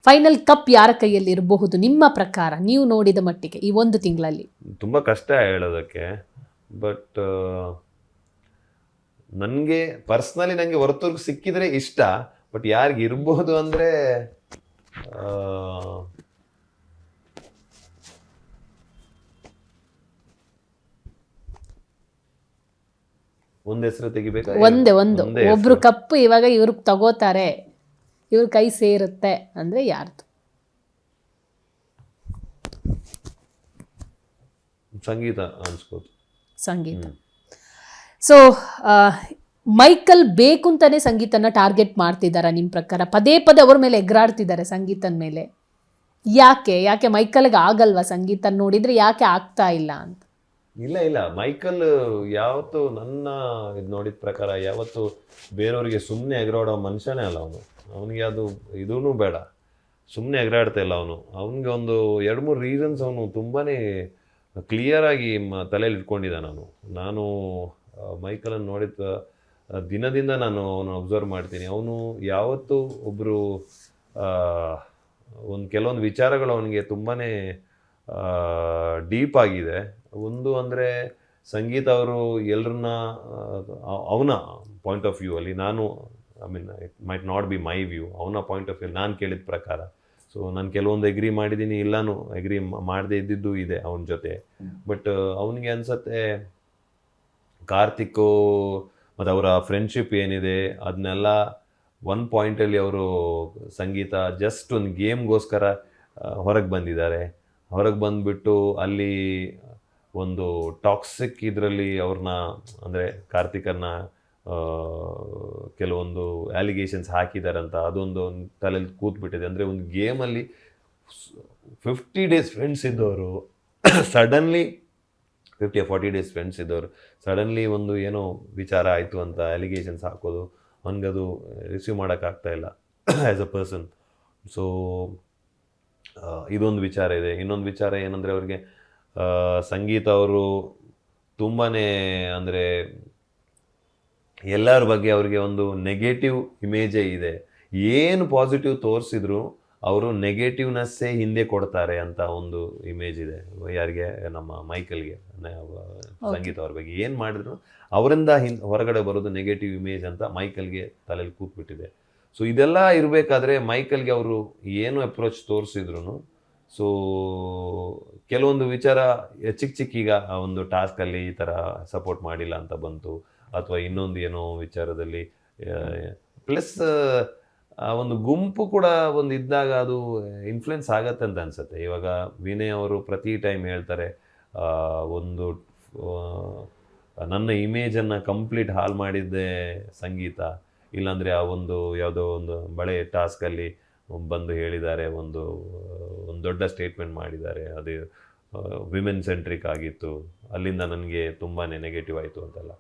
Final cup ಯಾರ ಕೈಯಲ್ಲಿ ಇರಬಹುದು ನಿಮ್ಮ ಪ್ರಕಾರ, ನೀವು ನೋಡಿದ ಮಟ್ಟಿಗೆ ಈ 1 ತಿಂಗಳಲ್ಲಿ? ತುಂಬ ಕಷ್ಟ ಹೇಳೋದಕ್ಕೆ. ಬಟ್ ನನಗೆ ಪರ್ಸ್ನಲಿ ನನಗೆ ಹೊರತುರ್ಗ್ ಸಿಕ್ಕಿದ್ರೆ ಇಷ್ಟ. ಬಟ್ ಯಾರಿಗೆ ಇರ್ಬೋದು ಅಂದರೆ ಒಂದು ಹೆಸರು ತೆಗಿಬೇಕಾ? ಒಂದೇ ಒಬ್ರು ಕಪ್ ಇವಾಗ ಇವ್ರಿಗೆ ತಗೋತಾರೆ, ಇವ್ರ ಕೈ ಸೇರುತ್ತೆ ಅಂದ್ರೆ ಯಾರ್ದು? ಸಂಗೀತ ಅನ್ಸ್ಬೋದು. ಸಂಗೀತ. ಸೊ ಮೈಕಲ್ ಬೇಕು ಅಂತಾನೆ ಸಂಗೀತನ ಟಾರ್ಗೆಟ್ ಮಾಡ್ತಿದ್ದಾರೆ ನಿಮ್ಮ ಪ್ರಕಾರ? ಪದೇ ಪದೇ ಅವ್ರ ಮೇಲೆ ಎಗರಾಡ್ತಿದ್ದಾರೆ ಸಂಗೀತನ ಮೇಲೆ. ಯಾಕೆ ಮೈಕಲ್ಗೆ ಆಗಲ್ವಾ ಸಂಗೀತ ನೋಡಿದ್ರೆ? ಯಾಕೆ ಆಗ್ತಾ ಇಲ್ಲ ಅಂತ? ಇಲ್ಲ ಮೈಕಲ್ ಯಾವತ್ತು ನನ್ನ ಇದು ನೋಡಿದ ಪ್ರಕಾರ ಯಾವತ್ತು ಬೇರೆಯವ್ರಿಗೆ ಸುಮ್ಮನೆ ಎಗರಾಡೋ ಮನುಷ್ಯನೇ ಅಲ್ಲ ಅವನು. ಅವನಿಗೆ ಅದು ಇದೂ ಬೇಡ, ಸುಮ್ಮನೆ ಎಗರಾಡ್ತಾ ಇಲ್ಲ ಅವನು. ಅವನಿಗೆ ಒಂದು 2-3 ರೀಸನ್ಸ್ ಅವನು ತುಂಬಾ ಕ್ಲಿಯರಾಗಿ ತಲೆಯಲ್ಲಿ ಇಟ್ಕೊಂಡಿದ್ದ. ನಾನು ಮೈಕಲನ್ನು ನೋಡಿದ ದಿನದಿಂದ ನಾನು ಅವನು ಅಬ್ಸರ್ವ್ ಮಾಡ್ತೀನಿ. ಅವನು ಯಾವತ್ತೂ ಒಬ್ಬರು ಕೆಲವೊಂದು ವಿಚಾರಗಳು ಅವನಿಗೆ ತುಂಬಾ ಡೀಪ್ ಆಗಿದೆ. ಒಂದು ಅಂದರೆ ಸಂಗೀತ ಅವರು ಎಲ್ಲರನ್ನ ಅವನ ಪಾಯಿಂಟ್ ಆಫ್ ವ್ಯೂ ಅಲ್ಲಿ, ನಾನು it might not be my view, ಅವನ ಪಾಯಿಂಟ್ ಆಫ್ ವ್ಯೂ ನಾನು ಕೇಳಿದ ಪ್ರಕಾರ. ಸೊ ನಾನು ಕೆಲವೊಂದು ಎಗ್ರಿ ಮಾಡಿದ್ದೀನಿ, ಇಲ್ಲಾನು ಎಗ್ರಿ ಮಾಡದೇ ಇದ್ದಿದ್ದು ಇದೆ ಅವನ ಜೊತೆ. ಬಟ್ ಅವನಿಗೆ ಅನ್ಸತ್ತೆ ಕಾರ್ತಿಕ್ ಮತ್ತು ಅವರ ಫ್ರೆಂಡ್ಶಿಪ್ ಏನಿದೆ ಅದನ್ನೆಲ್ಲ ಒಂದು ಪಾಯಿಂಟಲ್ಲಿ ಅವರು ಸಂಗೀತ ಜಸ್ಟ್ ಒಂದು ಗೇಮ್ಗೋಸ್ಕರ ಹೊರಗೆ ಬಂದಿದ್ದಾರೆ. ಹೊರಗೆ ಬಂದುಬಿಟ್ಟು ಅಲ್ಲಿ ಒಂದು ಟಾಕ್ಸಿಕ್ ಇದರಲ್ಲಿ ಅವ್ರನ್ನ, ಅಂದರೆ ಕಾರ್ತಿಕನ್ನು ಕೆಲವೊಂದು ಅಲಿಗೇಷನ್ಸ್ ಹಾಕಿದಾರಂತ, ಅದೊಂದು ತಲೆಯಲ್ಲಿ ಕೂತ್ಬಿಟ್ಟಿದೆ. ಅಂದರೆ ಒಂದು ಗೇಮಲ್ಲಿ 50 ಡೇಸ್ ಫ್ರೆಂಡ್ಸ್ ಇದ್ದವರು ಸಡನ್ಲಿ 50-40 ಡೇಸ್ ಫ್ರೆಂಡ್ಸ್ ಇದ್ದವರು ಸಡನ್ಲಿ ಒಂದು ಏನೋ ವಿಚಾರ ಆಯಿತು ಅಂತ ಅಲಿಗೇಷನ್ಸ್ ಹಾಕೋದು, ಅವನಿಗದು ರಿಸೀವ್ ಮಾಡೋಕ್ಕಾಗ್ತಾ ಇಲ್ಲ ಆ್ಯಸ್ ಅ ಪರ್ಸನ್. ಸೊ ಇದೊಂದು ವಿಚಾರ ಇದೆ. ಇನ್ನೊಂದು ವಿಚಾರ ಏನಂದರೆ ಅವ್ರಿಗೆ ಸಂಗೀತ ಅವರು ತುಂಬಾ ಅಂದರೆ ಎಲ್ಲರ ಬಗ್ಗೆ ಅವ್ರಿಗೆ ಒಂದು ನೆಗೆಟಿವ್ ಇಮೇಜೇ ಇದೆ. ಏನು ಪಾಸಿಟಿವ್ ತೋರಿಸಿದ್ರು ಅವರು ನೆಗೆಟಿವ್ನೆಸ್ಸೇ ಹಿಂದೆ ಕೊಡ್ತಾರೆ ಅಂತ ಒಂದು ಇಮೇಜ್ ಇದೆ. ಯಾರಿಗೆ? ನಮ್ಮ ಮೈಕಲ್ಗೆ. ಸಂಗೀತ ಅವ್ರ ಬಗ್ಗೆ ಏನು ಮಾಡಿದ್ರು ಅವರಿಂದ ಹೊರಗಡೆ ಬರೋದು ನೆಗೆಟಿವ್ ಇಮೇಜ್ ಅಂತ ಮೈಕಲ್ಗೆ ತಲೆಯಲ್ಲಿ ಕೂತ್ಬಿಟ್ಟಿದೆ. ಸೊ ಇದೆಲ್ಲ ಇರಬೇಕಾದ್ರೆ ಮೈಕಲ್ಗೆ ಅವರು ಏನು ಅಪ್ರೋಚ್ ತೋರಿಸಿದ್ರು, ಸೊ ಕೆಲವೊಂದು ವಿಚಾರ ಚಿಕ್ಕ ಈಗ ಒಂದು ಟಾಸ್ಕಲ್ಲಿ ಈ ಥರ ಸಪೋರ್ಟ್ ಮಾಡಿಲ್ಲ ಅಂತ ಬಂತು, ಅಥವಾ ಇನ್ನೊಂದು ಏನೋ ವಿಚಾರದಲ್ಲಿ ಪ್ಲಸ್ ಒಂದು ಗುಂಪು ಕೂಡ ಒಂದು ಇದ್ದಾಗ ಅದು ಇನ್ಫ್ಲುಯೆನ್ಸ್ ಆಗತ್ತೆ ಅಂತ ಅನ್ಸುತ್ತೆ. ಇವಾಗ ವಿನಯ್ ಅವರು ಪ್ರತಿ ಟೈಮ್ ಹೇಳ್ತಾರೆ, ಒಂದು ನನ್ನ ಇಮೇಜನ್ನು ಕಂಪ್ಲೀಟ್ ಹಾಳು ಮಾಡಿದ್ದೆ ಸಂಗೀತ, ಇಲ್ಲಾಂದರೆ ಆ ಒಂದು ಯಾವುದೋ ಒಂದು ಬಳೆ ಟಾಸ್ಕಲ್ಲಿ ಬಂದು ಹೇಳಿದ್ದಾರೆ, ಒಂದು ದೊಡ್ಡ ಸ್ಟೇಟ್ಮೆಂಟ್ ಮಾಡಿದ್ದಾರೆ, ಅದು ವಿಮೆನ್ ಸೆಂಟ್ರಿಕ್ ಆಗಿತ್ತು, ಅಲ್ಲಿಂದ ನನಗೆ ತುಂಬಾ ನೆಗೆಟಿವ್ ಆಯಿತು ಅಂತೆಲ್ಲ.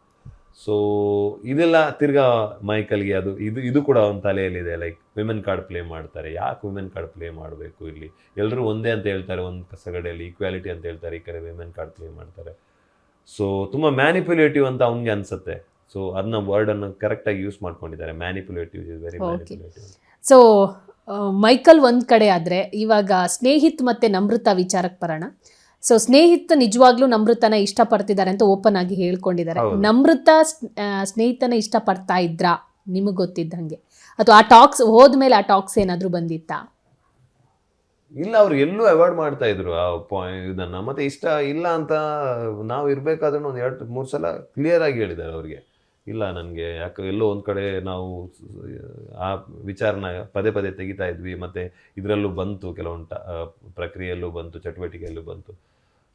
ಸೊ ಇದೆಲ್ಲ ತಿರ್ಗಾ ಮೈಕಲ್ಗೆ ಅದು ಇದು ಕೂಡ ಒಂದು ತಲೆಯಲ್ಲಿದೆ. ಲೈಕ್ ವಿಮೆನ್ ಕಾರ್ಡ್ ಪ್ಲೇ ಮಾಡ್ತಾರೆ, ಯಾಕೆ ವಿಮೆನ್ ಕಾರ್ಡ್ ಪ್ಲೇ ಮಾಡಬೇಕು? ಇಲ್ಲಿ ಎಲ್ಲರೂ ಒಂದೇ ಅಂತ ಹೇಳ್ತಾರೆ, ಒಂದು ಕಸಗಡೆಯಲ್ಲಿ ಈಕ್ವಾಲಿಟಿ ಅಂತ ಹೇಳ್ತಾರೆ, ಈ ಕಡೆ ವಿಮೆನ್ ಕಾರ್ಡ್ ಪ್ಲೇ ಮಾಡ್ತಾರೆ. ಸೊ ತುಂಬ ಮ್ಯಾನಿಪ್ಯುಲೇಟಿವ್ ಅಂತ ಅವ್ನಿಗೆ ಅನ್ಸುತ್ತೆ. ಸೊ ಅದನ್ನ ವರ್ಡನ್ನು ಕರೆಕ್ಟಾಗಿ ಯೂಸ್ ಮಾಡ್ಕೊಂಡಿದ್ದಾರೆ, ಮ್ಯಾನಿಪ್ಯುಲೇಟಿವ್ ಇಸ್ ವೆರಿ ಮ್ಯಾನಿಪ್ಯುಲೇಟಿವ್. ಸೊ ಮೈಕಲ್ ಒಂದು ಕಡೆ ಆದರೆ, ಇವಾಗ ಸ್ನೇಹಿತ್ ಮತ್ತು ನಮ್ರತಾ ವಿಚಾರಕ್ಕೆ ಬರೋಣ. ಸೊ ಸ್ನೇಹಿತ ನಿಜವಾಗ್ಲೂ ನಮ್ರತನ ಇಷ್ಟಪಡ್ತಿದ್ದಾರೆ ಅಂತ ಓಪನ್ ಆಗಿ ಹೇಳ್ಕೊಂಡಿದ್ದಾರೆ. ನಮ್ರತಾ ಸ್ನೇಹಿತನ ಇಷ್ಟಪಡ್ತಾ ಇದ್ರಾ ನಿಮಗೆ ಗೊತ್ತಿದ್ದಂಗೆ? ಅಥವಾ ಆ ಟಾಕ್ಸ್ ಹೋದ್ಮೇಲೆ ಆ ಟಾಕ್ಸ್ ಏನಾದರೂ ಬಂದಿತ್ತಾ? ಇಲ್ಲ, ಅವ್ರು ಎಲ್ಲೂ ಅವಾಯ್ಡ್ ಮಾಡ್ತಾ ಇದ್ರು ಆ ಇದನ್ನ. ಮತ್ತೆ ಇಷ್ಟ ಇಲ್ಲ ಅಂತ ನಾವು ಇರಬೇಕಾದ್ರೂ ಒಂದು 2-3 ಸಲ ಕ್ಲಿಯರ್ ಆಗಿ ಹೇಳಿದ್ದಾರೆ ಅವ್ರಿಗೆ, ಇಲ್ಲ ನನಗೆ ಯಾಕೆ ಎಲ್ಲೋ ಒಂದು ಕಡೆ ನಾವು ಆ ವಿಚಾರನ ಪದೇ ಪದೇ ತೆಗಿತಾ ಇದ್ವಿ, ಮತ್ತು ಇದರಲ್ಲೂ ಬಂತು, ಕೆಲವೊಂದು ಪ್ರಕ್ರಿಯೆಯಲ್ಲೂ ಬಂತು, ಚಟುವಟಿಕೆಯಲ್ಲೂ ಬಂತು.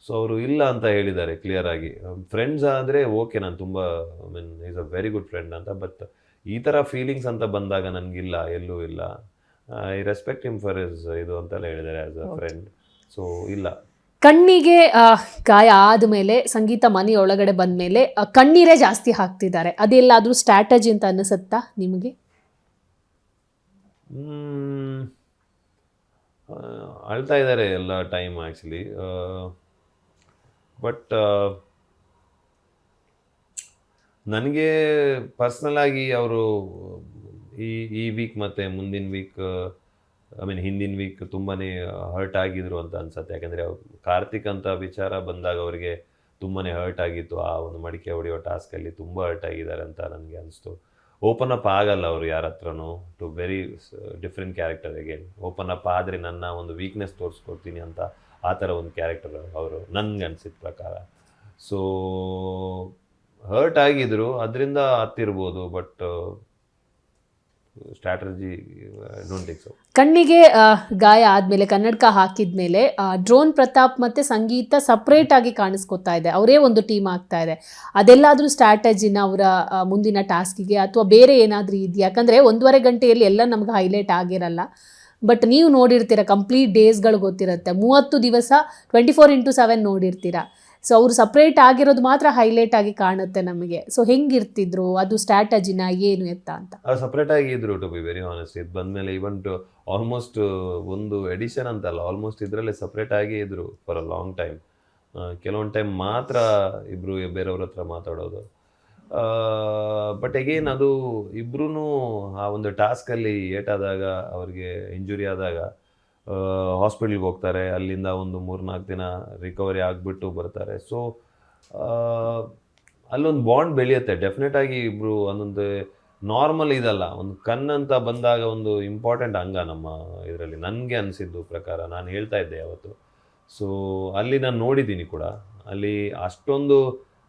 ಸೊ ಅವರು ಇಲ್ಲ ಅಂತ ಹೇಳಿದ್ದಾರೆ ಕ್ಲಿಯರ್ ಆಗಿ. ಫ್ರೆಂಡ್ಸ್ ಆದರೆ ಓಕೆ, ನಾನು ತುಂಬ is a very good friend ಅಂತ. ಬಟ್ ಈ ಥರ ಫೀಲಿಂಗ್ಸ್ ಅಂತ ಬಂದಾಗ ನನಗಿಲ್ಲ, ಎಲ್ಲೂ ಇಲ್ಲ. I respect him for is ಇದು ಅಂತೆಲ್ಲ ಹೇಳಿದ್ದಾರೆ ಆಸ್ ಅ ಫ್ರೆಂಡ್. ಸೊ ಇಲ್ಲ. ಕಣ್ಣಿಗೆ ಗಾಯ ಆದಮೇಲೆ ಸಂಗೀತ ಮನೆಯೊಳಗಡೆ ಬಂದ ಮೇಲೆ ಕಣ್ಣೀರೇ ಜಾಸ್ತಿ ಹಾಕ್ತಿದ್ದಾರೆ, ಅದೆಲ್ಲಾದರೂ ಸ್ಟ್ರಾಟಜಿ ಅಂತ ಅನಿಸುತ್ತಾ ನಿಮಗೆ? ಅಳ್ತಾ ಇದ್ದಾರೆ ಎಲ್ಲ ಟೈಮ್ ಆ್ಯಕ್ಚುಲಿ. ಬಟ್ ನನಗೆ ಪರ್ಸ್ನಲ್ ಆಗಿ ಅವರು ಈ ವೀಕ್ ಮತ್ತು ಮುಂದಿನ ವೀಕ್ ಐ ಮೀನ್ ಹಿಂದಿನ ವೀಕ್ ತುಂಬಾ ಹರ್ಟ್ ಆಗಿದ್ರು ಅಂತ ಅನ್ಸುತ್ತೆ. ಯಾಕಂದರೆ ಕಾರ್ತಿಕ್ ಅಂತ ವಿಚಾರ ಬಂದಾಗ ಅವರಿಗೆ ತುಂಬಾ ಹರ್ಟ್ ಆಗಿತ್ತು. ಆ ಒಂದು ಮಡಿಕೆ ಹೊಡೆಯೋ ಟಾಸ್ಕಲ್ಲಿ ತುಂಬ ಹರ್ಟ್ ಆಗಿದ್ದಾರೆ ಅಂತ ನನಗೆ ಅನಿಸ್ತು. ಓಪನ್ ಅಪ್ ಆಗಲ್ಲ ಅವರು ಯಾರ ಹತ್ರನೂ, two very different character again. Open up ಆದರೆ ನನ್ನ ಒಂದು ವೀಕ್ನೆಸ್ ತೋರಿಸ್ಕೊಡ್ತೀನಿ ಅಂತ ಆ ಥರ ಒಂದು ಕ್ಯಾರೆಕ್ಟರ್ ಅವರು ನನಗೆ ಅನಿಸಿದ ಪ್ರಕಾರ. ಸೊ ಹರ್ಟ್ ಆಗಿದ್ರು, ಅದರಿಂದ ಹತ್ತಿರ್ಬೋದು, but strategy don't think so. ಕಣ್ಣಿಗೆ ಗಾಯ ಆದಮೇಲೆ ಕನ್ನಡಕ ಹಾಕಿದ್ಮೇಲೆ ಡ್ರೋನ್ ಪ್ರತಾಪ್ ಮತ್ತು ಸಂಗೀತ ಸಪ್ರೇಟ್ ಆಗಿ ಕಾಣಿಸ್ಕೊತಾ ಇದೆ, ಅವರೇ ಒಂದು ಟೀಮ್ ಆಗ್ತಾ ಇದೆ. ಅದೆಲ್ಲಾದರೂ ಸ್ಟ್ರಾಟಜಿನ ಅವರ ಮುಂದಿನ ಟಾಸ್ಕಿಗೆ ಅಥವಾ ಬೇರೆ ಏನಾದರೂ ಇದೆಯಾ? ಯಾಕಂದರೆ 1.5 ಗಂಟೆಯಲ್ಲಿ ಎಲ್ಲ ನಮ್ಗೆ ಹೈಲೈಟ್ ಆಗಿರಲ್ಲ, ಬಟ್ ನೀವು ನೋಡಿರ್ತೀರ, ಕಂಪ್ಲೀಟ್ ಡೇಸ್ಗಳು ಗೊತ್ತಿರುತ್ತೆ, 30 ದಿವಸ 24x7 ನೋಡಿರ್ತೀರ. ಸೊ ಅವರು ಸಪ್ರೇಟ್ ಆಗಿರೋದು ಮಾತ್ರ ಹೈಲೈಟ್ ಆಗಿ ಕಾಣುತ್ತೆ ನಮಗೆ. ಸೊ ಹೆಂಗಿರ್ತಿದ್ರು, ಅದು ಸ್ಟ್ರಾಟಜಿನ ಏನು ಎತ್ತ ಅಂತ? ಅವ್ರು ಸಪ್ರೇಟಾಗಿ ಇದ್ರು, ಟು ಬಿ ವೆರಿ ಆನೆಸ್ಟ್. ಇದು ಬಂದಮೇಲೆ ಈವನ್ ಆಲ್ಮೋಸ್ಟ್ ಒಂದು ಎಡಿಷನ್ ಅಂತಲ್ಲ, ಆಲ್ಮೋಸ್ಟ್ ಇದರಲ್ಲೇ ಸಪ್ರೇಟಾಗಿ ಇದ್ರು ಫಾರ್ ಅ ಲಾಂಗ್ ಟೈಮ್. ಕೆಲವೊಂದು ಟೈಮ್ ಮಾತ್ರ ಇಬ್ಬರು ಬೇರೆಯವ್ರ ಹತ್ರ ಮಾತಾಡೋದು. ಬಟ್ ಅಗೇನ್ ಅದು ಇಬ್ರೂ ಆ ಒಂದು ಟಾಸ್ಕಲ್ಲಿ ಏಟಾದಾಗ, ಅವ್ರಿಗೆ ಇಂಜುರಿ ಆದಾಗ ಹಾಸ್ಪಿಟ್ಲ್ಗೆ ಹೋಗ್ತಾರೆ. ಅಲ್ಲಿಂದ ಒಂದು 3-4 ದಿನ ರಿಕವರಿ ಆಗಿಬಿಟ್ಟು ಬರ್ತಾರೆ. ಸೊ ಅಲ್ಲೊಂದು ಬಾಂಡ್ ಬೆಳೆಯುತ್ತೆ ಡೆಫಿನೆಟಾಗಿ. ಇಬ್ಬರು ಒಂದೊಂದು ನಾರ್ಮಲ್ ಇದಲ್ಲ, ಒಂದು ಕಣ್ಣಂತ ಬಂದಾಗ ಒಂದು ಇಂಪಾರ್ಟೆಂಟ್ ಅಂಗ ನಮ್ಮ ಇದರಲ್ಲಿ, ನನಗೆ ಅನಿಸಿದ್ದು ಪ್ರಕಾರ. ನಾನು ಹೇಳ್ತಾ ಇದ್ದೆ ಅವತ್ತು. ಸೊ ಅಲ್ಲಿ ನಾನು ನೋಡಿದ್ದೀನಿ ಕೂಡ, ಅಲ್ಲಿ ಅಷ್ಟೊಂದು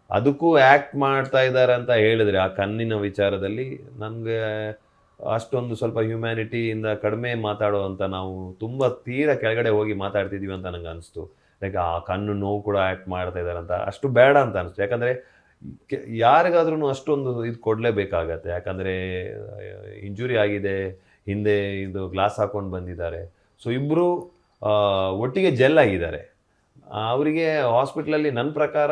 ಅದಕ್ಕೂ ಆ್ಯಕ್ಟ್ ಮಾಡ್ತಾ ಇದ್ದಾರೆ ಅಂತ ಹೇಳಿದ್ರೆ ಆ ಕಣ್ಣಿನ ವಿಚಾರದಲ್ಲಿ ನನಗೆ ಅಷ್ಟೊಂದು ಸ್ವಲ್ಪ ಹ್ಯುಮ್ಯಾನಿಟಿಯಿಂದ ಕಡಿಮೆ ಮಾತಾಡೋವಂಥ, ನಾವು ತುಂಬ ತೀರಾ ಕೆಳಗಡೆ ಹೋಗಿ ಮಾತಾಡ್ತಿದ್ದೀವಿ ಅಂತ ನನಗೆ ಅನಿಸ್ತು. ಲೈಕ್ ಆ ಕಣ್ಣು ನೋವು ಕೂಡ ಆ್ಯಕ್ಟ್ ಮಾಡ್ತಾ ಇದ್ದಾರೆ ಅಂತ, ಅಷ್ಟು ಬೇಡ ಅಂತ ಅನಿಸ್ತು. ಯಾಕಂದರೆ ಯಾರಿಗಾದ್ರೂ ಅಷ್ಟೊಂದು ಇದು ಕೊಡಲೇಬೇಕಾಗತ್ತೆ. ಯಾಕಂದರೆ ಇಂಜುರಿ ಆಗಿದೆ, ಹಿಂದೆ ಇದು ಗ್ಲಾಸ್ ಹಾಕ್ಕೊಂಡು ಬಂದಿದ್ದಾರೆ. ಸೊ ಇಬ್ಬರು ಒಟ್ಟಿಗೆ ಜೆಲ್ ಆಗಿದ್ದಾರೆ. ಅವರಿಗೆ ಹಾಸ್ಪಿಟ್ಲಲ್ಲಿ ನನ್ನ ಪ್ರಕಾರ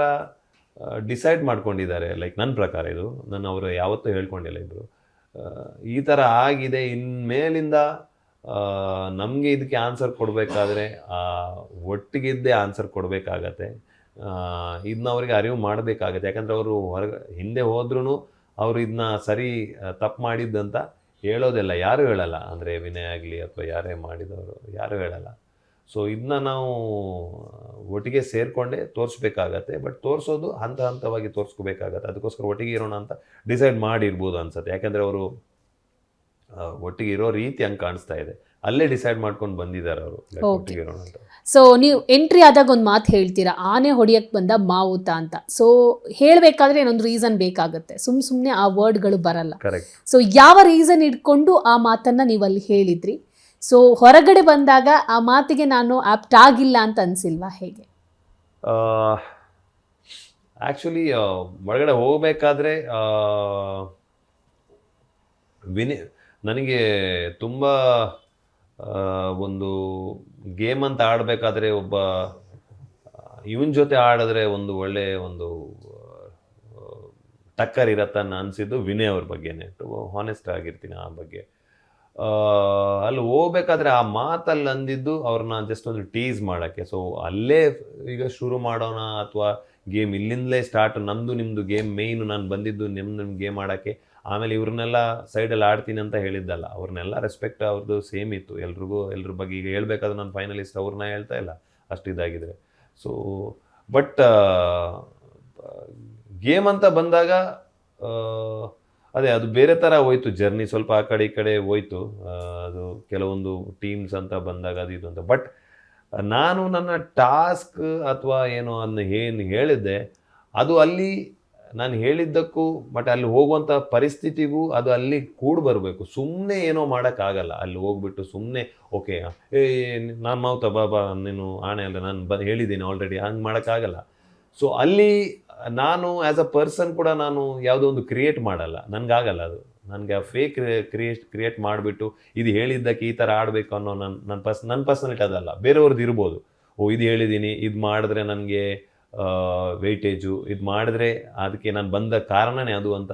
ಡಿಸೈಡ್ ಮಾಡ್ಕೊಂಡಿದ್ದಾರೆ. ಲೈಕ್ ನನ್ನ ಪ್ರಕಾರ, ಇದು ನಾನು ಅವರು ಯಾವತ್ತೂ ಹೇಳ್ಕೊಂಡಿಲ್ಲ. ಇಬ್ಬರು ಈ ಥರ ಆಗಿದೆ, ಇನ್ಮೇಲಿಂದ ನಮಗೆ ಇದಕ್ಕೆ ಆನ್ಸರ್ ಕೊಡಬೇಕಾದ್ರೆ ಒಟ್ಟಿಗಿದ್ದೇ ಆನ್ಸರ್ ಕೊಡಬೇಕಾಗತ್ತೆ. ಇದನ್ನ ಅವ್ರಿಗೆ ಅರಿವು ಮಾಡಬೇಕಾಗತ್ತೆ. ಯಾಕಂದರೆ ಅವರು ಹಿಂದೆ ಹೋದ್ರೂ ಅವರು ಇದನ್ನ ಸರಿ ತಪ್ಪು ಮಾಡಿದ್ದಂತ ಹೇಳೋದಿಲ್ಲ, ಯಾರೂ ಹೇಳಲ್ಲ. ಅಂದರೆ ವಿನಯ್ ಆಗಲಿ ಅಥವಾ ಯಾರೇ ಮಾಡಿದವರು ಯಾರೂ ಹೇಳಲ್ಲ. ಸೊ ಇದನ್ನ ನಾವು ಒಟ್ಟಿಗೆ ಸೇರಿಕೊಂಡೇ ತೋರಿಸ್ಬೇಕಾಗತ್ತೆ. ಬಟ್ ತೋರಿಸೋದು ಹಂತವಾಗಿ ತೋರಿಸ್ಕೋಬೇಕಾಗತ್ತೆ. ಅದಕ್ಕೋಸ್ಕರ ಒಟ್ಟಿಗೆ ಇರೋಣ ಅಂತ ಡಿಸೈಡ್ ಮಾಡಿರ್ಬೋದು ಅನ್ಸುತ್ತೆ. ಯಾಕಂದರೆ ಅವರು ಒಟ್ಟಿಗೆ ಇರೋ ರೀತಿ ಹಂಗೆ ಕಾಣಿಸ್ತಾ ಇದೆ, ಅಲ್ಲೇ ಡಿಸೈಡ್ ಮಾಡ್ಕೊಂಡು ಬಂದಿದ್ದಾರೆ ಅವರು ಒಟ್ಟಿಗೆ ಇರೋಣ ಅಂತ. ಸೊ ನೀವು ಎಂಟ್ರಿ ಆದಾಗ ಒಂದು ಮಾತು ಹೇಳ್ತೀರಾ, ಆನೆ ಹೊಡಿಯಕ್ಕೆ ಬಂದ ಮಾವುತ ಅಂತ. ಸೊ ಹೇಳಬೇಕಾದ್ರೆ ಏನೊಂದು ರೀಸನ್ ಬೇಕಾಗುತ್ತೆ, ಸುಮ್ಮನೆ ಆ ವರ್ಡ್ಗಳು ಬರಲ್ಲ. ಕರೆಕ್ಟ್. ಸೊ ಯಾವ ರೀಸನ್ ಇಟ್ಕೊಂಡು ಆ ಮಾತನ್ನು ನೀವು ಅಲ್ಲಿ ಹೇಳಿದ್ರಿ? ಸೊ ಹೊರಗಡೆ ಬಂದಾಗ ಆ ಮಾತಿಗೆ ನಾನು ಆಪ್ಟ್ ಆಗಿಲ್ಲ ಅಂತ ಅನಿಸಿಲ್ವಾ, ಹೇಗೆ? ಆ್ಯಕ್ಚುಲಿ ಒಳಗಡೆ ಹೋಗಬೇಕಾದ್ರೆ ನನಗೆ ತುಂಬ ಒಂದು ಗೇಮ್ ಅಂತ ಆಡಬೇಕಾದ್ರೆ ಒಬ್ಬ ಇವನ ಜೊತೆ ಆಡಿದ್ರೆ ಒಂದು ಒಳ್ಳೆ ಒಂದು ಟಕ್ಕರ್ ಇರತ್ತನ್ನ ಅನಿಸಿದ್ದು ವಿನಯ್ ಅವ್ರ ಬಗ್ಗೆನೇ. ಹಾನೆಸ್ಟ್ ಆಗಿರ್ತೀನಿ ಆ ಬಗ್ಗೆ. ಅಲ್ಲಿ ಹೋಗ್ಬೇಕಾದ್ರೆ ಆ ಮಾತಲ್ಲಿ ಅಂದಿದ್ದು ಅವ್ರನ್ನ ಜಸ್ಟ್ ಒಂದು ಟೀಸ್ ಮಾಡೋಕ್ಕೆ. ಸೊ ಅಲ್ಲೇ ಈಗ ಶುರು ಮಾಡೋಣ ಅಥವಾ ಗೇಮ್ ಇಲ್ಲಿಂದಲೇ ಸ್ಟಾರ್ಟ್, ನಮ್ಮದು ನಿಮ್ಮದು ಗೇಮ್ ಮೇಯ್ನು, ನಾನು ಬಂದಿದ್ದು ನಿಮ್ಮ ಗೇಮ್ ಆಡೋಕ್ಕೆ, ಆಮೇಲೆ ಇವ್ರನ್ನೆಲ್ಲ ಸೈಡಲ್ಲಿ ಆಡ್ತೀನಿ ಅಂತ ಹೇಳಿದ್ದಲ್ಲ. ಅವ್ರನ್ನೆಲ್ಲ ರೆಸ್ಪೆಕ್ಟ್ ಅವ್ರದ್ದು ಸೇಮ್ ಇತ್ತು ಎಲ್ರ ಬಗ್ಗೆ. ಈಗ ಹೇಳ್ಬೇಕಾದ್ರೆ ನಾನು ಫೈನಲಿಸ್ಟ್ ಅವ್ರನ್ನ ಹೇಳ್ತಾ ಇಲ್ಲ ಅಷ್ಟು ಇದಾಗಿದ್ರೆ. ಸೊ ಬಟ್ ಗೇಮ್ ಅಂತ ಬಂದಾಗ ಅದೇ ಅದು ಬೇರೆ ಥರ ಹೋಯ್ತು ಜರ್ನಿ, ಸ್ವಲ್ಪ ಆ ಕಡೆ ಈ ಕಡೆ ಹೋಯ್ತು. ಅದು ಕೆಲವೊಂದು ಟೀಮ್ಸ್ ಅಂತ ಬಂದಾಗ ಅದು ಇದು ಅಂತ. ಬಟ್ ನಾನು ನನ್ನ ಟಾಸ್ಕ್ ಅಥವಾ ಏನೋ ಏನು ಹೇಳಿದ್ದೆ ಅದು ಅಲ್ಲಿ ನಾನು ಹೇಳಿದ್ದಕ್ಕೂ ಬಟ್ ಅಲ್ಲಿ ಹೋಗುವಂಥ ಪರಿಸ್ಥಿತಿಗೂ ಅದು ಅಲ್ಲಿ ಕೂಡ ಬರಬೇಕು. ಸುಮ್ಮನೆ ಏನೋ ಮಾಡೋಕ್ಕಾಗಲ್ಲ. ಅಲ್ಲಿ ಹೋಗ್ಬಿಟ್ಟು ಸುಮ್ಮನೆ ಓಕೆ ನಾನು ಮಾವುತ ಬಾಬಾ ನೀನು ಆಣೆ ಅಲ್ಲ, ನಾನು ಹೇಳಿದ್ದೀನಿ ಆಲ್ರೆಡಿ, ಹಂಗೆ ಮಾಡೋಕ್ಕಾಗಲ್ಲ. ಸೊ ಅಲ್ಲಿ ನಾನು ಆ್ಯಸ್ ಅ ಪರ್ಸನ್ ಕೂಡ ನಾನು ಯಾವುದೋ ಒಂದು ಕ್ರಿಯೇಟ್ ಮಾಡಲ್ಲ, ನನಗಾಗಲ್ಲ ಅದು. ನನಗೆ ಆ ಫೇಕ್ ಕ್ರಿಯೇಟ್ ಮಾಡಿಬಿಟ್ಟು ಇದು ಹೇಳಿದ್ದಕ್ಕೆ ಈ ಥರ ಆಡಬೇಕು ಅನ್ನೋ ನನ್ನ ಪರ್ಸನಲಿಟಿ ಅದಲ್ಲ. ಬೇರೆಯವ್ರದ್ದು ಇರ್ಬೋದು, ಇದು ಹೇಳಿದ್ದೀನಿ, ಇದು ಮಾಡಿದ್ರೆ ನನಗೆ ವೆಯ್ಟೇಜು, ಇದು ಮಾಡಿದ್ರೆ ಅದಕ್ಕೆ ನಾನು ಬಂದ ಕಾರಣನೇ ಅದು ಅಂತ.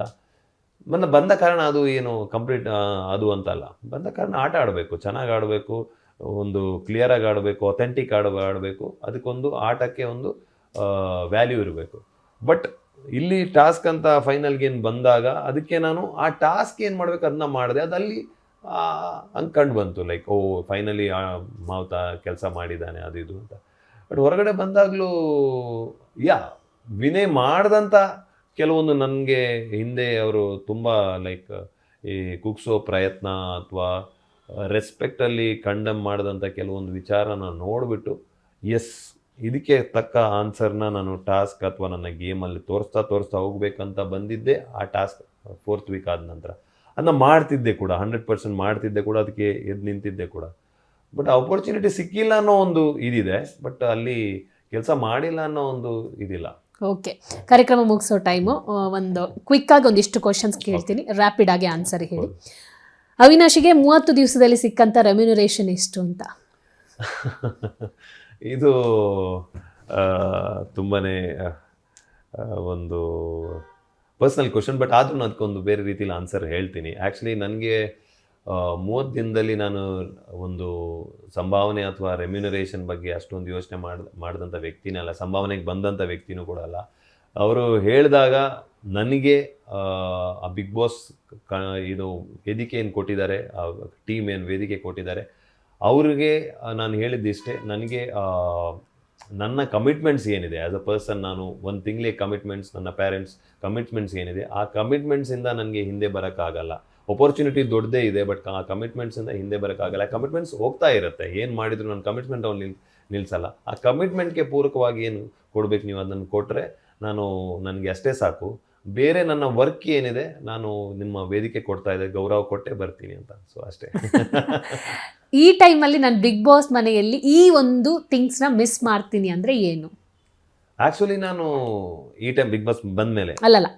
ಬಂದ ಕಾರಣ ಅದು ಏನು ಕಂಪ್ಲೀಟ್ ಅದು ಅಂತಲ್ಲ. ಬಂದ ಕಾರಣ ಆಟ ಆಡಬೇಕು, ಚೆನ್ನಾಗಿ ಆಡಬೇಕು, ಒಂದು ಕ್ಲಿಯರಾಗಿ ಆಡಬೇಕು, ಅಥೆಂಟಿಕ್ ಆಡಬೇಕು. ಅದಕ್ಕೊಂದು ಆಟಕ್ಕೆ ಒಂದು ವ್ಯಾಲ್ಯೂ ಇರಬೇಕು. ಬಟ್ ಇಲ್ಲಿ ಟಾಸ್ಕ್ ಅಂತ ಫೈನಲ್ ಗೇಮ್ ಬಂದಾಗ ಅದಕ್ಕೆ ನಾನು ಆ ಟಾಸ್ಕ್ ಏನು ಮಾಡಬೇಕು ಅದನ್ನ ಮಾಡಿದೆ. ಅದಲ್ಲಿ ಹಂಗೆ ಕಂಡು ಬಂತು, ಲೈಕ್ ಓ ಫೈನಲಿ ಮಾವುತ ಕೆಲಸ ಮಾಡಿದ್ದಾನೆ ಅದು ಇದು ಅಂತ. ಬಟ್ ಹೊರಗಡೆ ಬಂದಾಗಲೂ ವಿನಯ್ ಮಾಡ್ದಂಥ ಕೆಲವೊಂದು ನನಗೆ ಹಿಂದೆ ಅವರು ತುಂಬ ಲೈಕ್ ಈ ಕುಗ್ಸೋ ಪ್ರಯತ್ನ ಅಥವಾ ರೆಸ್ಪೆಕ್ಟಲ್ಲಿ ಕಂಡಮ್ ಮಾಡಿದಂಥ ಕೆಲವೊಂದು ವಿಚಾರನ ನೋಡಿಬಿಟ್ಟು ಎಸ್ ಇದಕ್ಕೆ ತಕ್ಕ ಆನ್ಸರ್ನ ನಾನು ಟಾಸ್ಕ್ ಅಥವಾ ನನ್ನ ಗೇಮಲ್ಲಿ ತೋರಿಸ್ತಾ ಹೋಗ್ಬೇಕಂತ ಬಂದಿದ್ದೆ. ಆ ಟಾಸ್ಕ್ 4th ವೀಕ್ ಆದ ನಂತರ ಅದನ್ನ ಮಾಡ್ತಿದ್ದೆ ಕೂಡ, 100% ಮಾಡ್ತಿದ್ದೆ ಕೂಡ, ಅದಕ್ಕೆ ಎದ್ದು ನಿಂತಿದ್ದೆ ಕೂಡ. ಬಟ್ ಆಪರ್ಚುನಿಟಿ ಸಿಕ್ಕಿಲ್ಲ ಅನ್ನೋ ಒಂದು ಇದಿದೆ, ಬಟ್ ಅಲ್ಲಿ ಕೆಲಸ ಮಾಡಿಲ್ಲ ಅನ್ನೋ ಒಂದು ಇದಿಲ್ಲ. ಓಕೆ, ಕಾರ್ಯಕ್ರಮ ಮುಗಿಸೋ ಟೈಮು. ಒಂದು ಕ್ವಿಕ್ಕಾಗಿ ಒಂದಿಷ್ಟು ಕ್ವಶನ್ಸ್ ಕೇಳ್ತೀನಿ, ರ್ಯಾಪಿಡ್ ಆಗಿ ಆನ್ಸರ್ ಹೇಳಿ. ಅವಿನಾಶಿಗೆ 30 ದಿವಸದಲ್ಲಿ ಸಿಕ್ಕಂಥ ರೆಮ್ಯುನರೇಷನ್ ಎಷ್ಟು ಅಂತ? ಇದು ತುಂಬಾನೇ ಒಂದು ಪರ್ಸ್ನಲ್ ಕ್ವಶನ್, ಬಟ್ ಆದ್ರೂ ಅದಕ್ಕೊಂದು ಬೇರೆ ರೀತಿಯಲ್ಲಿ ಆನ್ಸರ್ ಹೇಳ್ತೀನಿ. ಆ್ಯಕ್ಚುಲಿ ನನಗೆ 30 ದಿನದಲ್ಲಿ ನಾನು ಒಂದು ಸಂಭಾವನೆ ಅಥವಾ ರೆಮ್ಯುನರೇಷನ್ ಬಗ್ಗೆ ಅಷ್ಟೊಂದು ಯೋಚನೆ ಮಾಡಿದಂಥ ವ್ಯಕ್ತಿನೇ ಅಲ್ಲ, ಸಂಭಾವನೆಗೆ ಬಂದಂಥ ವ್ಯಕ್ತಿನೂ ಕೂಡ ಅಲ್ಲ. ಅವರು ಹೇಳಿದಾಗ ನನಗೆ ಆ ಬಿಗ್ ಬಾಸ್ ಇದು ವೇದಿಕೆ ಏನು ಕೊಟ್ಟಿದ್ದಾರೆ, ಆ ಟೀಮ್ ಏನು ವೇದಿಕೆ ಕೊಟ್ಟಿದ್ದಾರೆ, ಅವ್ರಿಗೆ ನಾನು ಹೇಳಿದ್ದಿಷ್ಟೇ. ನನಗೆ ನನ್ನ ಕಮಿಟ್ಮೆಂಟ್ಸ್ ಏನಿದೆ ಆ್ಯಸ್ ಅ ಪರ್ಸನ್, ನಾನು ಒಂದು ತಿಂಗಳಿಗೆ ಕಮಿಟ್ಮೆಂಟ್ಸ್, ನನ್ನ ಪೇರೆಂಟ್ಸ್ ಕಮಿಟ್ಮೆಂಟ್ಸ್ ಏನಿದೆ, ಆ ಕಮಿಟ್ಮೆಂಟ್ಸಿಂದ ನನಗೆ ಹಿಂದೆ ಬರೋಕ್ಕಾಗಲ್ಲ. ಅಪರ್ಚುನಿಟಿ ದೊಡ್ಡದೇ ಇದೆ, ಬಟ್ ಆ ಕಮಿಟ್ಮೆಂಟ್ಸಿಂದ ಹಿಂದೆ ಬರೋಕ್ಕಾಗಲ್ಲ. ಕಮಿಟ್ಮೆಂಟ್ಸ್ ಹೋಗ್ತಾ ಇರುತ್ತೆ, ಏನು ಮಾಡಿದ್ರು ನನ್ನ ಕಮಿಟ್ಮೆಂಟ್ ಅವ್ನು ನಿಲ್ಲಿಸಲ್ಲ. ಆ ಕಮಿಟ್ಮೆಂಟ್ಗೆ ಪೂರಕವಾಗಿ ಏನು ಕೊಡಬೇಕು ನೀವು ಅದನ್ನು ಕೊಟ್ಟರೆ ನನಗೆ ಅಷ್ಟೇ ಸಾಕು. ಬೇರೆ ನನ್ನ ವರ್ಕ್ ಏನಿದೆ, ನಾನು ನಿಮ್ಮ ವೇದಿಕೆ ಕೊಡ್ತಾ ಇದ್ದೆ, ಗೌರವ ಕೊಟ್ಟೆ ಬರ್ತೀನಿ ಅಂತ. ಸೊ ಅಷ್ಟೇ. ಈ ಟೈಮಲ್ಲಿ ನಾನು ಬಿಗ್ ಬಾಸ್ ಮನೆಯಲ್ಲಿ ಈ ಒಂದು ಥಿಂಗ್ಸ್ನ ಮಿಸ್ ಮಾಡ್ತೀನಿ ಅಂದರೆ ಏನು? ಆ್ಯಕ್ಚುಲಿ ನಾನು ಈ ಟೈಮ್ ಬಿಗ್ ಬಾಸ್ ಬಂದಮೇಲೆ ಅಲ್ಲಲ್ಲ,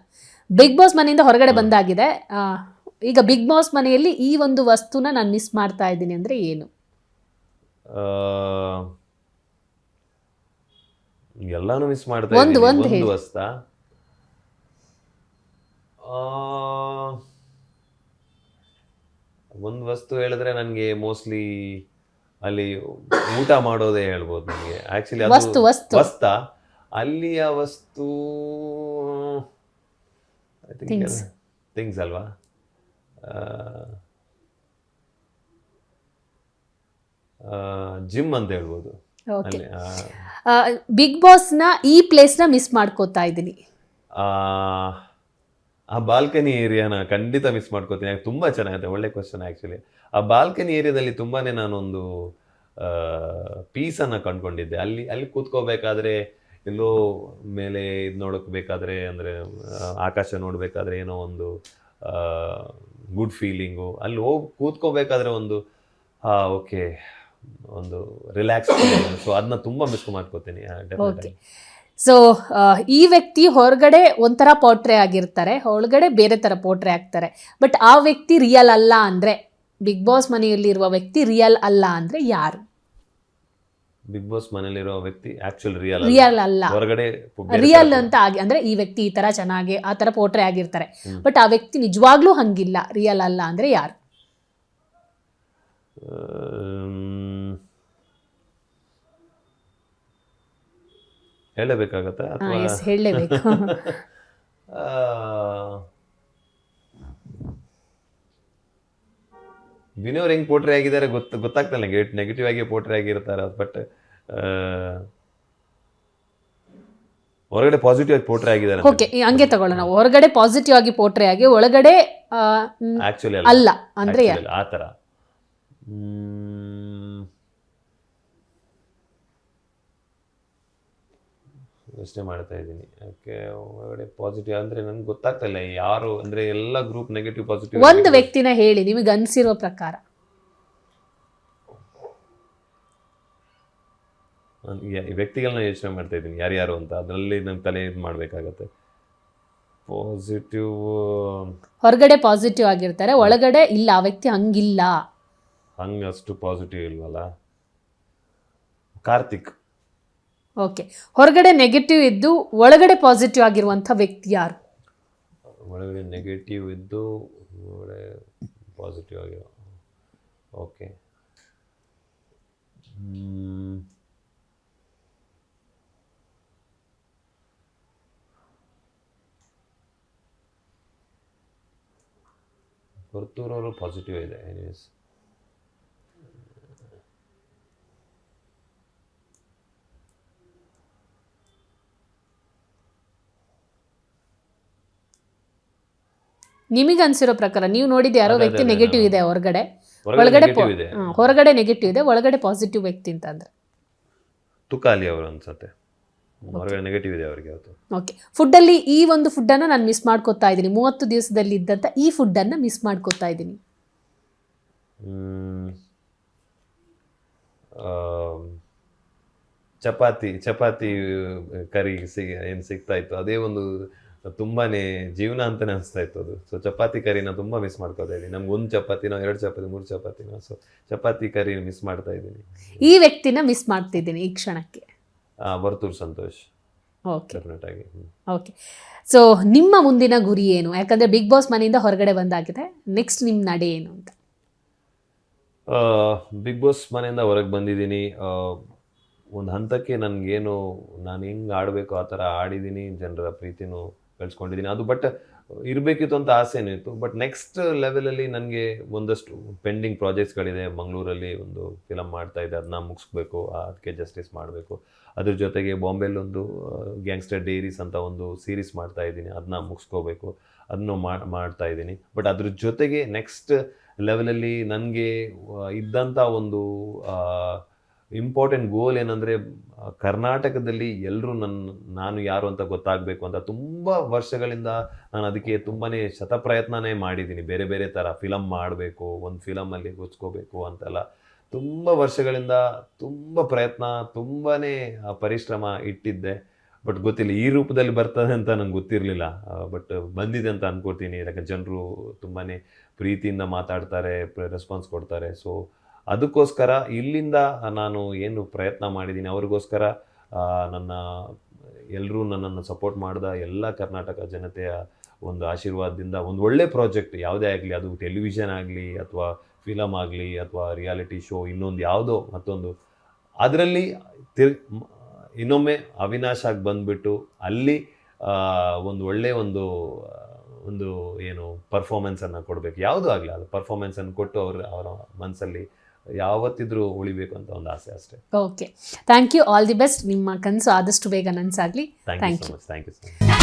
ಬಿಗ್ ಬಾಸ್ ಮನೆಯಿಂದ ಹೊರಗಡೆ ಬಂದಾಗಿದೆ, ಈಗ ಬಿಗ್ ಬಾಸ್ ಮನೆಯಲ್ಲಿ ಈ ಒಂದು ವಸ್ತುನ ನಾನು ಮಿಸ್ ಮಾಡ್ತಾ ಇದ್ದೀನಿ ಅಂದರೆ ಏನು? ಎಲ್ಲಾನು ಮಿಸ್ ಮಾಡ್ತಾ ಇದ್ದೀನಿ. ಒಂದು ವಸ್ತಾ ಒಂದು ವಸ್ತು ಹೇಳಿದ್ರೆ ನನಗೆ ಮೋಸ್ಟ್ಲಿ ಅಲ್ಲಿ ಊಟ ಮಾಡೋದೇ ಹೇಳ್ಬೋದು ನನಗೆ. ಆ್ಯಕ್ಚುಲಿ ಅದು ವಸ್ತಾ, ಅಲ್ಲಿಯ ವಸ್ತು ಐ ಥಿಂಕ್ ಥಿಂಗ್ಸ್ ಅಲ್ವಾ. ಜಿಮ್ ಅಂತ ಹೇಳ್ಬೋದು. ಬಿಗ್ ಬಾಸ್ನ ಈ ಪ್ಲೇಸ್ನ ಮಿಸ್ ಮಾಡ್ಕೋತಾ ಇದ್ದೀನಿ. ಆ ಬಾಲ್ಕನಿ ಏರಿಯಾನ ಖಂಡಿತ ಮಿಸ್ ಮಾಡ್ಕೋತೀನಿ. ತುಂಬ ಚೆನ್ನಾಗಿದೆ, ಒಳ್ಳೆ ಕ್ವಶನ್. ಆ್ಯಕ್ಚುಲಿ ಆ ಬಾಲ್ಕನಿ ಏರಿಯಾದಲ್ಲಿ ತುಂಬಾ ನಾನೊಂದು ಪೀಸನ್ನು ಕಂಡುಕೊಂಡಿದ್ದೆ. ಅಲ್ಲಿ ಕೂತ್ಕೋಬೇಕಾದ್ರೆ, ಎಲ್ಲೋ ಮೇಲೆ ಇದು ನೋಡೋಕ್ಬೇಕಾದ್ರೆ, ಅಂದರೆ ಆಕಾಶ ನೋಡಬೇಕಾದ್ರೆ ಏನೋ ಒಂದು ಗುಡ್ ಫೀಲಿಂಗು. ಅಲ್ಲಿ ಹೋಗಿ ಕೂತ್ಕೋಬೇಕಾದ್ರೆ ಒಂದು ಓಕೆ, ಒಂದು ರಿಲ್ಯಾಕ್ಸ್. ಸೊ ಅದನ್ನ ತುಂಬ ಮಿಸ್ ಮಾಡ್ಕೋತೀನಿ ಡೆಫಿನೆಟ್ಲಿ. ಸೊ ಈ ವ್ಯಕ್ತಿ ಹೊರಗಡೆ ಒಂಥರ ಪೋರ್ಟ್ರೇ ಆಗಿರ್ತಾರೆ, ಒಳಗಡೆ ಬೇರೆ ಥರ ಪೋರ್ಟ್ರೇ ಆಗ್ತಾರೆ. ಬಟ್ ಆ ವ್ಯಕ್ತಿ ರಿಯಲ್ ಅಲ್ಲ ಅಂದರೆ, ಬಿಗ್ ಬಾಸ್ ಮನೆಯಲ್ಲಿರುವ ವ್ಯಕ್ತಿ ರಿಯಲ್ ಅಲ್ಲ ಅಂದರೆ ಯಾರು? ಬಿಗ್ ಬಾಸ್ ಮನೆಯಲ್ಲಿರೋ ವ್ಯಕ್ತಿ ಆಕ್ಚುಲ್ ರಿಯಲ್ ಅಲ್ಲ, ಹೊರಗಡೆ ರಿಯಲ್ ಅಂತ ಅಂದರೆ ಈ ವ್ಯಕ್ತಿ ಈ ಥರ ಚೆನ್ನಾಗಿ ಆ ಥರ ಪೋರ್ಟ್ರೇ ಆಗಿರ್ತಾರೆ, ಬಟ್ ಆ ವ್ಯಕ್ತಿ ನಿಜವಾಗ್ಲೂ ಹಂಗಿಲ್ಲ, ರಿಯಲ್ ಅಲ್ಲ ಅಂದರೆ ಯಾರು? ಹೇಳಬೇಕಾಗತ್ತಾ ಅಥವಾ ಹೇಳಲೇಬೇಕು? ವಿನಯ್ ಅವ್ರು ಹೆಂಗೆ ಪೋಟ್ರಿ ಆಗಿದ್ದಾರೆ ಗೊತ್ತಾಗ್ತಲ್ಲ ನನಗೆ. ನೆಗೆಟಿವ್ ಆಗಿ ಪೋಟ್ರಿ ಆಗಿರ್ತಾರೆ, ಬಟ್ ಹೊರಗಡೆ ಪಾಸಿಟಿವ್ ಆಗಿ ಪೋಟ್ರಿ ಆಗಿದ್ದಾರೆ. ಓಕೆ, ಹಂಗೆ ತಗೊಳ್ಳೋಣ. ನಾವು ಹೊರಗಡೆ ಪಾಸಿಟಿವ್ ಆಗಿ ಪೋಟ್ರಿ ಆಗಿ ಒಳಗಡೆ ಆಕ್ಚುಲಿ ಅಲ್ಲ ಅಂದ್ರೆ ಆ ಥರ. ಯೋಚನೆ ಮಾಡ್ತಾ ಇದ್ದೀನಿ. ಯಾಕೆ ಹೊರಗಡೆ ಪಾಸಿಟಿವ್ ಅಂದರೆ ನನಗೆ ಗೊತ್ತಾಗ್ತಾ ಇಲ್ಲ ಯಾರು ಅಂದರೆ. ಎಲ್ಲ ಗ್ರೂಪ್ ನೆಗೆಟಿವ್ ಪಾಸಿಟಿವ್. ಒಂದು ವ್ಯಕ್ತಿನ ಹೇಳಿ ನಿಮಗೆ ಅನಿಸಿರೋ ಪ್ರಕಾರ. ವ್ಯಕ್ತಿಗಳನ್ನ ಯೋಚನೆ ಮಾಡ್ತಾ ಇದ್ದೀನಿ ಯಾರ್ಯಾರು ಅಂತ, ಅದರಲ್ಲಿ ನನ್ನ ತಲೆ ಇದು ಮಾಡಬೇಕಾಗತ್ತೆ. ಪಾಸಿಟಿವ್, ಹೊರಗಡೆ ಪಾಸಿಟಿವ್ ಆಗಿರ್ತಾರೆ, ಒಳಗಡೆ ಇಲ್ಲ, ಆ ವ್ಯಕ್ತಿ ಹಂಗಿಲ್ಲ, ಹಂಗೆ ಅಷ್ಟು ಪಾಸಿಟಿವ್ ಇಲ್ವಲ್ಲ. ಕಾರ್ತಿಕ್. ಓಕೆ, ಹೊರಗಡೆ ನೆಗೆಟಿವ್ ಇದ್ದು ಒಳಗಡೆ ಪಾಸಿಟಿವ್ ಆಗಿರುವಂಥ ವ್ಯಕ್ತಿ ಯಾರು? ಒಳಗಡೆ ನೆಗೆಟಿವ್ ಇದ್ದು ಒಳಗಡೆ ಪಾಸಿಟಿವ್ ಆಗಿರೋ. ಓಕೆ, ವರ್ತೂರವರು ಪಾಸಿಟಿವ್ ಇದೆ ಎನಿವೇಸ್. ನಿಮಗೆ ಅನ್ಸಿರೋ ಪ್ರಕಾರ ನೀವು ನೋಡಿದ ಯಾರೋ ಅದೇ, ವ್ಯಕ್ತಿ ಅದೇ, ನೆಗೆಟಿವ್ ನಾನು- ಇದೆ ಹೊರಗಡೆ, ಹೊರಗಡೆ ಒಳಗಡೆ negative ಇದೆ. ಹೊರಗಡೆ ನೆಗೆಟಿವ್ ಇದೆ, ಒಳಗಡೆ ಪಾಸಿಟಿವ್ ವ್ಯಕ್ತಿ ಅಂತ ಅಂದ್ರೆ ತುಕಾಲಿ ಅವರು ಅನ್ಸತ್ತೆ, ಹೊರಗಡೆ ನೆಗೆಟಿವ್ ಇದೆ ಅವರಿಗೆ ಅವತ್ತು. ಓಕೆ. ಫುಡ್ಡಲ್ಲಿ ಈ ಒಂದು ಫುಡ್ಡನ್ನು ನಾನು ಮಿಸ್ ಮಾಡ್ಕೋತಾ ಇದ್ದೀನಿ, 30 ದಿವಸದಲ್ಲಿ ಇದ್ದಂಥ ಈ ಫುಡ್ಡನ್ನು ಮಿಸ್ ಮಾಡ್ಕೋತಾ ಇದ್ದೀನಿ. ಚಪಾತಿ ಕರಿ ಏನು ಸಿಗ್ತಾ ಇತ್ತು, ಅದೇ ಒಂದು ತುಂಬಾನೇ ಜೀವನ ಅಂತಾನೆ ಅನಿಸ್ತಾ ಇತ್ತು ಅದು. ಸೊ ಚಪಾತಿ ಕರಿನ ತುಂಬಾ ಮಿಸ್ ಮಾಡ್ಕೋತಾ ಇದ್ದೀನಿ. ನಮ್ಗೆ 1 ಚಪಾತಿನೋ 2 ಚಪಾತಿ 3 ಚಪಾತಿನೋ, ಸೊ ಚಪಾತಿ ಕರಿ ಮಿಸ್ ಮಾಡ್ತಾ ಇದ್ದೀನಿ. ಈ ವ್ಯಕ್ತಿನ ಮಿಸ್ ಮಾಡ್ತಿದ್ದೀನಿ ಈ ಕ್ಷಣಕ್ಕೆ. ವರ್ತೂರ್ ಸಂತೋಷ್ ಓಕೆ ಡೆಫಿನೆಟ್ ಆಗಿ. ಓಕೆ. ಸೊ ನಿಮ್ಮ ಮುಂದಿನ ಗುರಿ ಏನು? ಯಾಕಂದರೆ ಬಿಗ್ ಬಾಸ್ ಮನೆಯಿಂದ ಹೊರಗಡೆ ಬಂದಾಗಿದೆ, ನೆಕ್ಸ್ಟ್ ನಿಮ್ಮ ನಡೆ ಏನು ಅಂತ? ಬಿಗ್ ಬಾಸ್ ಮನೆಯಿಂದ ಹೊರಗೆ ಬಂದಿದ್ದೀನಿ. ಒಂದು ಹಂತಕ್ಕೆ ನನಗೇನು ನಾನು ಹೆಂಗೆ ಆಡಬೇಕು ಆ ಥರ ಆಡಿದ್ದೀನಿ, ಜನರ ಪ್ರೀತಿನೂ ಗಳಿಸ್ಕೊಂಡಿದ್ದೀನಿ. ಅದು ಬಟ್ ಇರಬೇಕಿತ್ತು ಅಂತ ಆಸೆನೂ ಇತ್ತು. ಬಟ್ ನೆಕ್ಸ್ಟ್ ಲೆವೆಲಲ್ಲಿ ನನಗೆ ಒಂದಷ್ಟು ಪೆಂಡಿಂಗ್ ಪ್ರಾಜೆಕ್ಟ್ಸ್ಗಳಿದೆ. ಮಂಗಳೂರಲ್ಲಿ ಒಂದು ಫಿಲಮ್ ಮಾಡ್ತಾ ಇದೆ, ಅದನ್ನ ಮುಗಿಸ್ಬೇಕು, ಅದಕ್ಕೆ ಜಸ್ಟಿಸ್ ಮಾಡಬೇಕು. ಅದ್ರ ಜೊತೆಗೆ ಬಾಂಬೆಲಿ ಒಂದು ಗ್ಯಾಂಗ್ಸ್ಟರ್ ಡೈರೀಸ್ ಅಂತ ಒಂದು ಸೀರೀಸ್ ಮಾಡ್ತಾ ಇದ್ದೀನಿ, ಅದನ್ನ ಮುಗಿಸ್ಕೋಬೇಕು, ಅದನ್ನು ಮಾಡ್ತಾ ಇದ್ದೀನಿ. ಬಟ್ ಅದ್ರ ಜೊತೆಗೆ ನೆಕ್ಸ್ಟ್ ಲೆವೆಲಲ್ಲಿ ನನಗೆ ಇದ್ದಂಥ ಒಂದು ಇಂಪಾರ್ಟೆಂಟ್ ಗೋಲ್ ಏನಂದರೆ, ಕರ್ನಾಟಕದಲ್ಲಿ ಎಲ್ಲರೂ ನಾನು ಯಾರು ಅಂತ ಗೊತ್ತಾಗಬೇಕು ಅಂತ ತುಂಬ ವರ್ಷಗಳಿಂದ ನಾನು ಅದಕ್ಕೆ ತುಂಬಾ ಶತಪ್ರಯತ್ನನೇ ಮಾಡಿದ್ದೀನಿ. ಬೇರೆ ಬೇರೆ ಥರ ಫಿಲಮ್ ಮಾಡಬೇಕು, ಒಂದು ಫಿಲಮಲ್ಲಿ ಗುಚ್ಕೋಬೇಕು ಅಂತೆಲ್ಲ ತುಂಬ ವರ್ಷಗಳಿಂದ ತುಂಬ ಪ್ರಯತ್ನ, ತುಂಬಾ ಪರಿಶ್ರಮ ಇಟ್ಟಿದ್ದೆ. ಬಟ್ ಗೊತ್ತಿಲ್ಲ ಈ ರೂಪದಲ್ಲಿ ಬರ್ತದೆ ಅಂತ ನಂಗೆ ಗೊತ್ತಿರಲಿಲ್ಲ. ಬಟ್ ಬಂದಿದೆ ಅಂತ ಅನ್ಕೋತೀನಿ. ಯಾಕಂದರೆ ಜನರು ತುಂಬಾ ಪ್ರೀತಿಯಿಂದ ಮಾತಾಡ್ತಾರೆ, ರೆಸ್ಪಾನ್ಸ್ ಕೊಡ್ತಾರೆ. ಸೊ ಅದಕ್ಕೋಸ್ಕರ ಇಲ್ಲಿಂದ ನಾನು ಏನು ಪ್ರಯತ್ನ ಮಾಡಿದ್ದೀನಿ ಅವ್ರಿಗೋಸ್ಕರ ಎಲ್ಲರೂ ನನ್ನನ್ನು ಸಪೋರ್ಟ್ ಮಾಡಿದ ಎಲ್ಲ ಕರ್ನಾಟಕ ಜನತೆಯ ಒಂದು ಆಶೀರ್ವಾದದಿಂದ ಒಂದು ಒಳ್ಳೆ ಪ್ರಾಜೆಕ್ಟ್ ಯಾವುದೇ ಆಗಲಿ, ಅದು ಟೆಲಿವಿಷನ್ ಆಗಲಿ ಅಥವಾ ಫಿಲಮ್ ಆಗಲಿ ಅಥವಾ ರಿಯಾಲಿಟಿ ಶೋ, ಇನ್ನೊಂದು ಯಾವುದೋ ಮತ್ತೊಂದು, ಅದರಲ್ಲಿ ಇನ್ನೊಮ್ಮೆ ಅವಿನಾಶ್ ಆಗಿ ಬಂದುಬಿಟ್ಟು ಅಲ್ಲಿ ಒಂದು ಒಳ್ಳೆ ಒಂದು ಏನು ಪರ್ಫಾರ್ಮೆನ್ಸನ್ನು ಕೊಡಬೇಕು, ಯಾವುದೂ ಆಗಲಿ ಅದು ಪರ್ಫಾರ್ಮೆನ್ಸನ್ನು ಕೊಟ್ಟು ಅವರ ಮನಸ್ಸಲ್ಲಿ ಯಾವತ್ತಿದ್ರೂ ಉಳಿಬೇಕು ಅಂತ ಒಂದು ಆಸೆ ಅಷ್ಟೇ. Okay, thank you, all the best. ನಿಮ್ಮ ಕನಸು ಆದಷ್ಟು ಬೇಗ ನನಸಾಗಲಿ. Thank you so much.